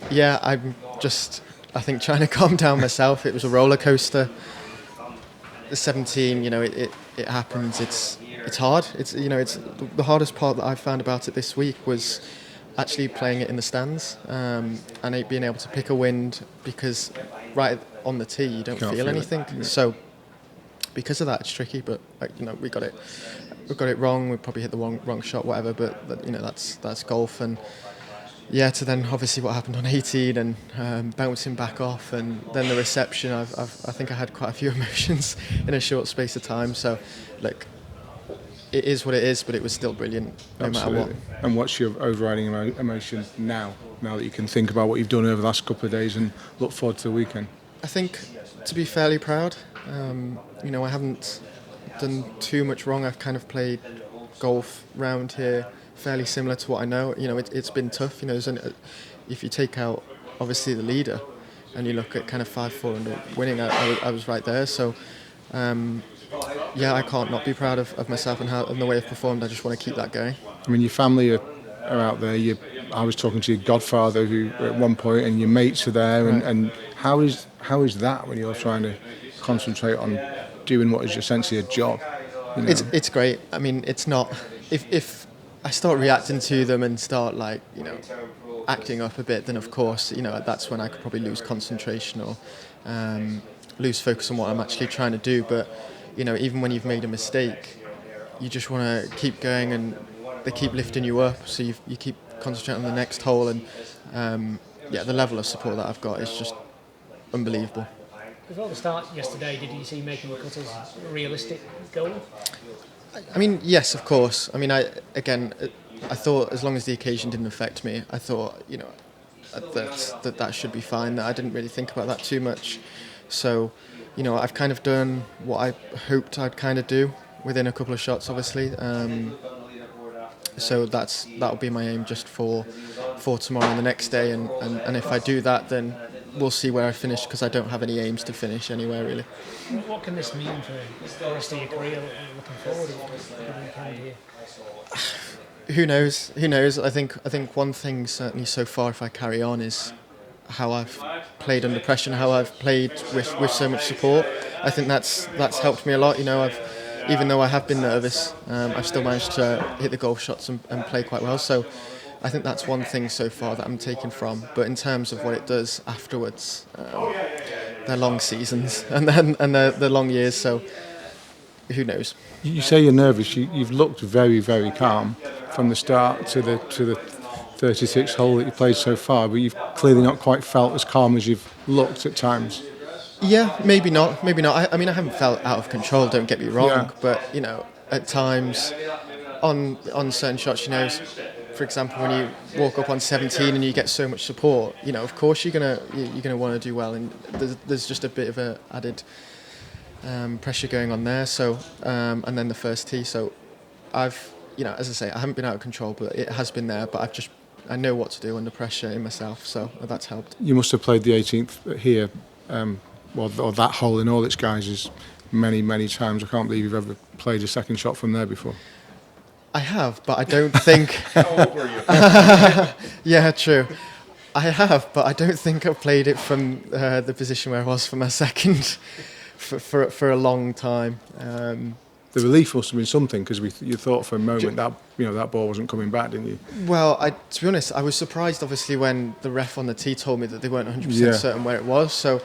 Yeah, I'm just, I think, trying to calm down myself. It was a roller coaster. The 17, it happens. It's hard. It's the hardest part that I found about it this week was actually playing it in the stands, and being able to pick a wind, because right on the tee you don't Can't feel feel it. anything. Yeah. So we got it wrong. We probably hit the wrong shot, whatever. But that's golf. And yeah, to then obviously what happened on 18 and bouncing back off, and then the reception. I think I had quite a few emotions in a short space of time. So, look, it is what it is, but it was still brilliant no Absolutely. matter what. And what's your overriding emotion now that you can think about what you've done over the last couple of days and look forward to the weekend? I think to be fairly proud. I haven't done too much wrong. I've kind of played golf round here fairly similar to what I know. It's been tough. If you take out obviously the leader and you look at kind of 5-4 and winning, I was right there. So I can't not be proud of myself and the way I've performed. I just want to keep that going. I mean, your family are out there. I was talking to your godfather, who at one point, and your mates are there. Right. And how is that when you're trying to concentrate on doing what is essentially a job? It's great. I mean, it's not. If I start reacting to them and start acting up a bit, then of course that's when I could probably lose concentration or lose focus on what I'm actually trying to do. But even when you've made a mistake, you just want to keep going, and they keep lifting you up, so you keep concentrating on the next hole. And the level of support that I've got is just unbelievable. Before the start yesterday, did you see making the cut as a realistic goal? I mean, yes, of course. I mean, I thought as long as the occasion didn't affect me, I thought that should be fine. I didn't really think about that too much. So, I've kind of done what I hoped I'd kind of do within a couple of shots, obviously. So that'll be my aim just for tomorrow and the next day. And if I do that, then we'll see where I finish, because I don't have any aims to finish anywhere really. What can this mean for the rest of your career looking forward? What do you kind of hear? Who knows? I think one thing certainly so far, if I carry on, is how I've played under pressure and how I've played with so much support. I think that's helped me a lot. Even though I have been nervous, I've still managed to hit the golf shots and play quite well. So I think that's one thing so far that I'm taking from. But in terms of what it does afterwards, they're long seasons and they're long years. So who knows? You say you're nervous. You've looked very, very calm from the start to the 36th hole that you played so far, but you've clearly not quite felt as calm as you've looked at times. Yeah, maybe not. I mean, I haven't felt out of control, don't get me wrong, but at times on certain shots, for example, when you walk up on 17 and you get so much support, of course you're gonna want to do well, and there's just a bit of a added pressure going on there. So and then the first tee, so I've as I say, I haven't been out of control, but it has been there. But I know what to do under pressure in myself, so that's helped. You must have played the 18th here, or that hole in all its guises many, many times. I can't believe you've ever played a second shot from there before. I have, but I don't think. How old were you? Yeah, true. I have, but I don't think I've played it from the position where I was for my second for a long time. The relief must have been something, because you thought for a moment that that ball wasn't coming back, didn't you? Well, to be honest, I was surprised, obviously, when the ref on the tee told me that they weren't 100% certain where it was. So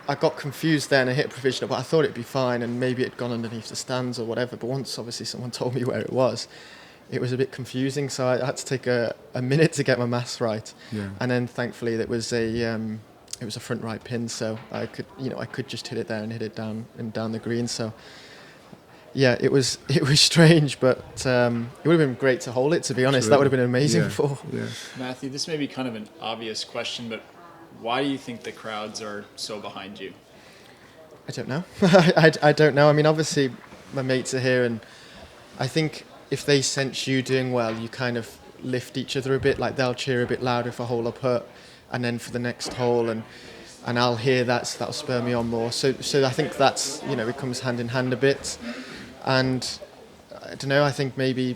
I got confused then. I hit provisional, but I thought it'd be fine, and maybe it'd gone underneath the stands or whatever. But once, obviously, someone told me where it was a bit confusing. So I had to take a minute to get my maths right. Yeah. And then, thankfully, it was a front right pin, so I could just hit it there and hit it down the green. So. Yeah, it was strange, but it would have been great to hold it, to be honest. Absolutely. That would have been amazing for. Yeah. Matthew, this may be kind of an obvious question, but why do you think the crowds are so behind you? I don't know. I don't know. I mean, obviously, my mates are here, and I think if they sense you doing well, you kind of lift each other a bit. Like, they'll cheer a bit louder if a hole I put, and then for the next hole, and I'll hear that, so that'll spur me on more. So I think that's, it comes hand in hand a bit. And I don't know, I think maybe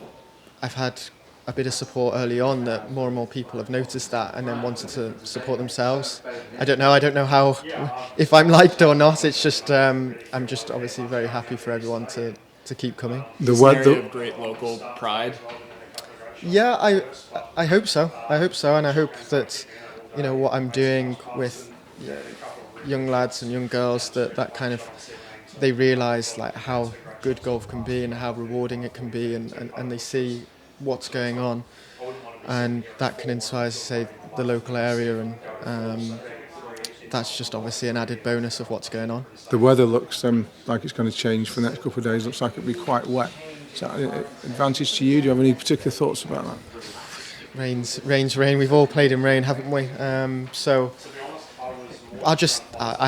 I've had a bit of support early on, that more and more people have noticed that and then wanted to support themselves. I don't know how, if I'm liked or not. It's just I'm just obviously very happy for everyone to keep coming. It's an area of great local pride. Yeah, I hope so. I hope so, and I hope that, you know, what I'm doing with young lads and young girls, that kind of, they realise like how good golf can be and how rewarding it can be, and they see what's going on, and that can inspire, say, the local area, and that's just obviously an added bonus of what's going on. The weather looks like it's going to change for the next couple of days. Looks like it'll be quite wet. Is that an advantage to you? Do you have any particular thoughts about that? Rain's rain. We've all played in rain, haven't we? So I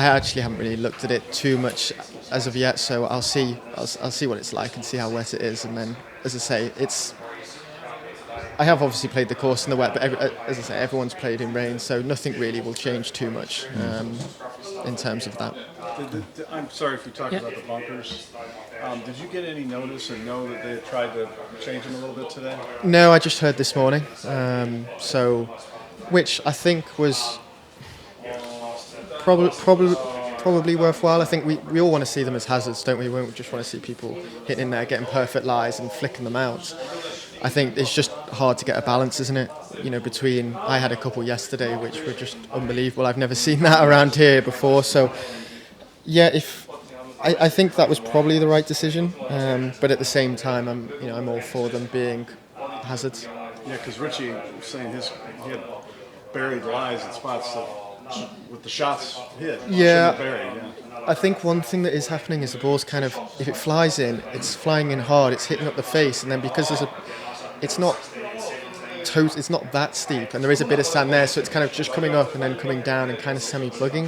actually haven't really looked at it too much as of yet. So I'll see what it's like and see how wet it is. And then, as I say, I have obviously played the course in the wet, but as I say, everyone's played in rain, so nothing really will change too much in terms of that. I'm sorry if you talked about the bunkers. Did you get any notice or know that they had tried to change them a little bit today? No, I just heard this morning. Which I think was probably worthwhile. I think we all want to see them as hazards, don't we? We don't just want to see people hitting in there, getting perfect lies and flicking them out. I think it's just hard to get a balance, isn't it? You know, between, I had a couple yesterday which were just unbelievable. I've never seen that around here before. So, yeah, I think that was probably the right decision. But at the same time, I'm all for them being hazards. Yeah, because Richie was saying he had buried lies in spots that, with the shots hit. Yeah. Buried, yeah. I think one thing that is happening is the ball's kind of, if it flies in, it's flying in hard, it's hitting up the face, and then because it's not that steep, and there is a bit of sand there, so it's kind of just coming up and then coming down and kind of semi-plugging,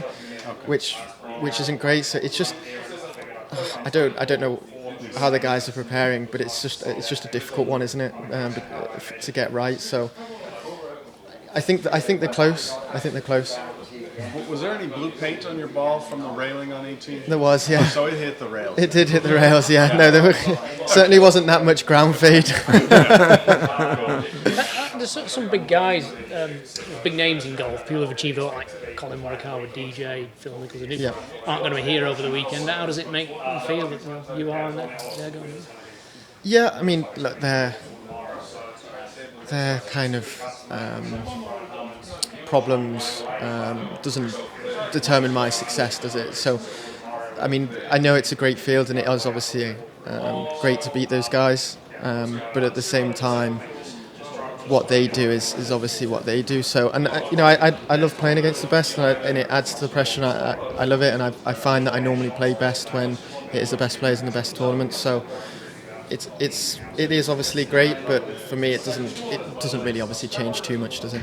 which isn't great. So it's just, I don't know how the guys are preparing, but it's just a difficult one, isn't it, to get right. So I think they're close. Was there any blue paint on your ball from the railing on 18? There was, yeah. So it hit the rails. It did hit the rails, yeah. No, there certainly wasn't that much ground fade. There's some big guys, big names in golf. People have achieved a lot, like Colin Morikawa, DJ, Phil Mickelson, who aren't going to be here over the weekend. How does it make you feel that you are and they're going? Yeah, I mean, look, they're kind of problems doesn't determine my success, does it? So, I mean, I know it's a great field, and it is obviously great to beat those guys, but at the same time, what they do is obviously what they do. So, and I love playing against the best, and it adds to the pressure. And I love it, and I find that I normally play best when it is the best players in the best tournaments. So, it is obviously great, but for me, it doesn't really obviously change too much, does it?